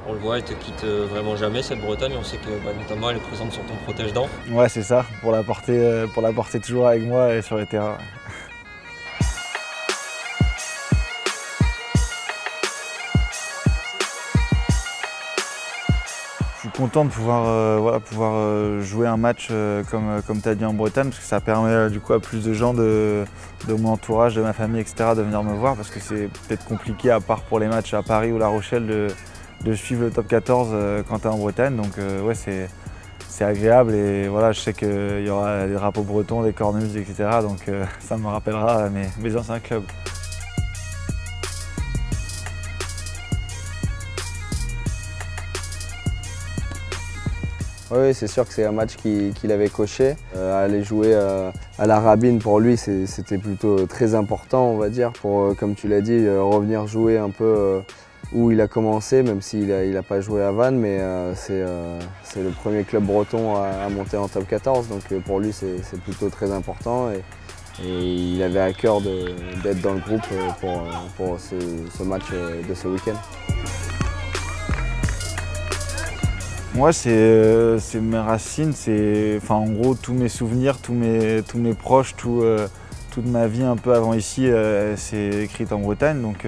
On le voit, elle te quitte vraiment jamais cette Bretagne. On sait que notamment elle est présente sur ton protège-dents. Ouais, c'est ça, pour la porter toujours avec moi et sur les terrains. Je suis content de pouvoir jouer un match comme tu as dit en Bretagne, parce que ça permet du coup à plus de gens de mon entourage, de ma famille, etc. de venir me voir, parce que c'est peut-être compliqué, à part pour les matchs à Paris ou La Rochelle, de suivre le top 14 quand tu es en Bretagne. Donc ouais, c'est agréable et voilà, je sais qu'il y aura des drapeaux bretons, des cornemuses, etc. Donc ça me rappellera mes anciens clubs. Oui, c'est sûr que c'est un match qu'il avait coché. Aller jouer à la Rabine, pour lui, c'était plutôt très important, on va dire, pour, comme tu l'as dit, revenir jouer un peu où il a commencé, même s'il n'a pas joué à Vannes, mais c'est le premier club breton à monter en top 14, donc pour lui, c'est plutôt très important. Et il avait à cœur d'être dans le groupe pour ce match de ce week-end. Moi, c'est mes racines, c'est en gros tous mes souvenirs, tous mes proches, toute ma vie un peu avant ici, c'est écrite en Bretagne. Donc,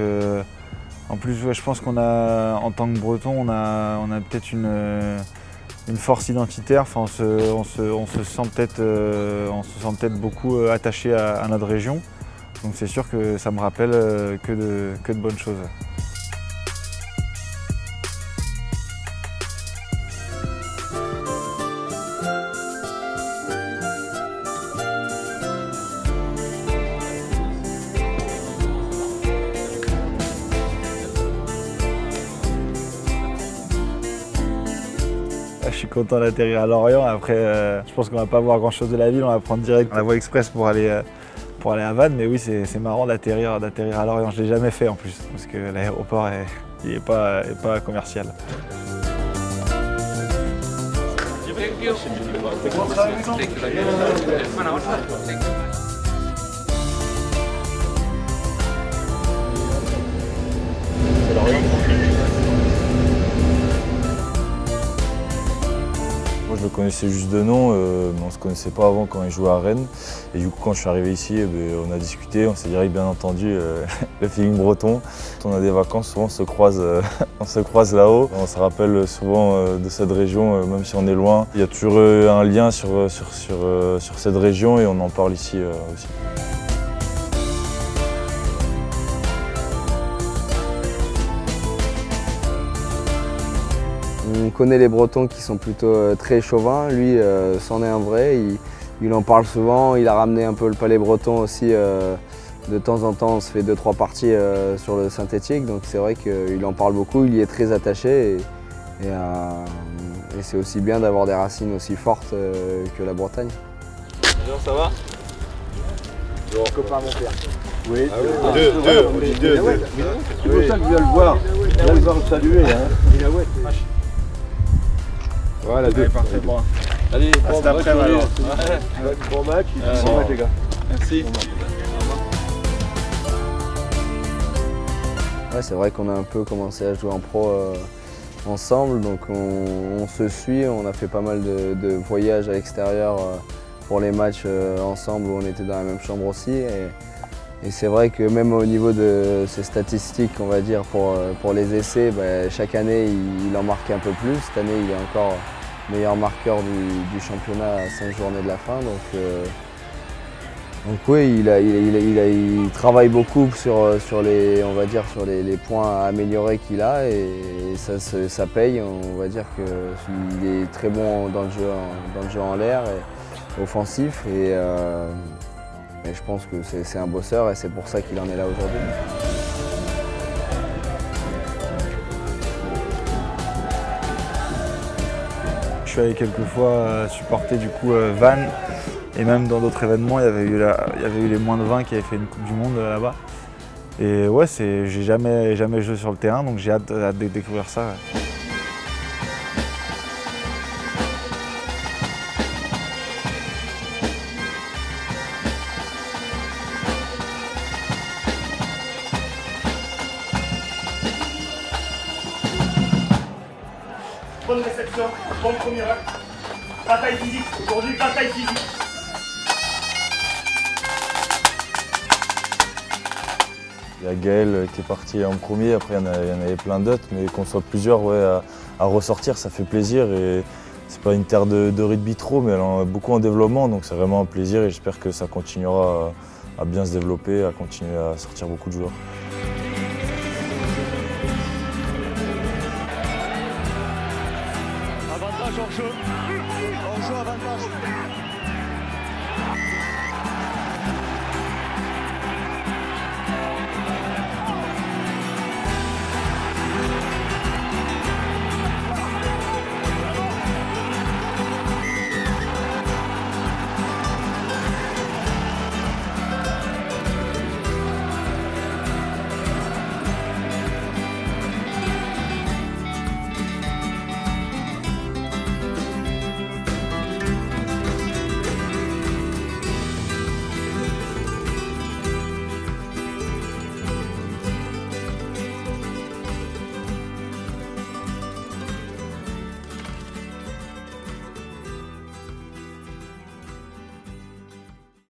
en plus, ouais, je pense qu'on a, en tant que Breton, on a peut-être une force identitaire. Enfin, on se sent peut-être beaucoup attaché à notre région. Donc, c'est sûr que ça me rappelle que de bonnes choses. Je suis content d'atterrir à Lorient. Après, je pense qu'on va pas voir grand chose de la ville. On va prendre direct la voie express pour aller à Vannes. Mais oui, c'est marrant d'atterrir à Lorient. Je l'ai jamais fait en plus, parce que l'aéroport n'est pas commercial. Moi je le connaissais juste de nom, mais on ne se connaissait pas avant quand il jouait à Rennes. Et du coup quand je suis arrivé ici, on a discuté, on s'est direct bien entendu le feeling breton. Quand on a des vacances, souvent on se croise, on se croise là-haut. On se rappelle souvent de cette région, même si on est loin. Il y a toujours un lien sur cette région et on en parle ici aussi. On connaît les Bretons qui sont plutôt très chauvins. Lui, c'en est un vrai. Il en parle souvent. Il a ramené un peu le palais breton aussi. De temps en temps, on se fait 2-3 parties sur le synthétique. Donc c'est vrai qu'il en parle beaucoup. Il y est très attaché. Et c'est aussi bien d'avoir des racines aussi fortes que la Bretagne. Bonjour, ça va? Bonjour. Copain mon père. Oui, deux. C'est pour ça que je viens le voir. Je viens le voir le saluer. Hein. Voilà, deux. Parfait. Allez, bon match, Bon match, bon match les gars. Merci. Ouais, c'est vrai qu'on a un peu commencé à jouer en pro ensemble, donc on se suit. On a fait pas mal de voyages à l'extérieur pour les matchs ensemble où on était dans la même chambre aussi. Et c'est vrai que même au niveau de ses statistiques, on va dire, pour les essais, chaque année il en marque un peu plus. Cette année il est encore meilleur marqueur du championnat à 5 journées de la fin. Donc oui, il travaille beaucoup sur les points à améliorer qu'il a et ça paye. On va dire qu'il est très bon dans le jeu en l'air et offensif. Et je pense que c'est un bosseur et c'est pour ça qu'il en est là aujourd'hui. Je suis allé quelques fois supporter du coup Vannes et même dans d'autres événements, il y avait eu les moins de 20 qui avaient fait une Coupe du Monde là-bas. Et ouais, j'ai jamais joué sur le terrain, donc j'ai hâte de découvrir ça. Ouais. bonne réception, bon premier acte. Bataille physique, aujourd'hui bataille physique. Il y a Gaël qui est parti en premier, après il y en avait plein d'autres, mais qu'on soit plusieurs ouais, à ressortir, ça fait plaisir. Et c'est pas une terre de rugby trop, mais elle est beaucoup en développement, donc c'est vraiment un plaisir et j'espère que ça continuera à bien se développer, à continuer à sortir beaucoup de joueurs. Avantage hors jeu. Hors jeu, avantage.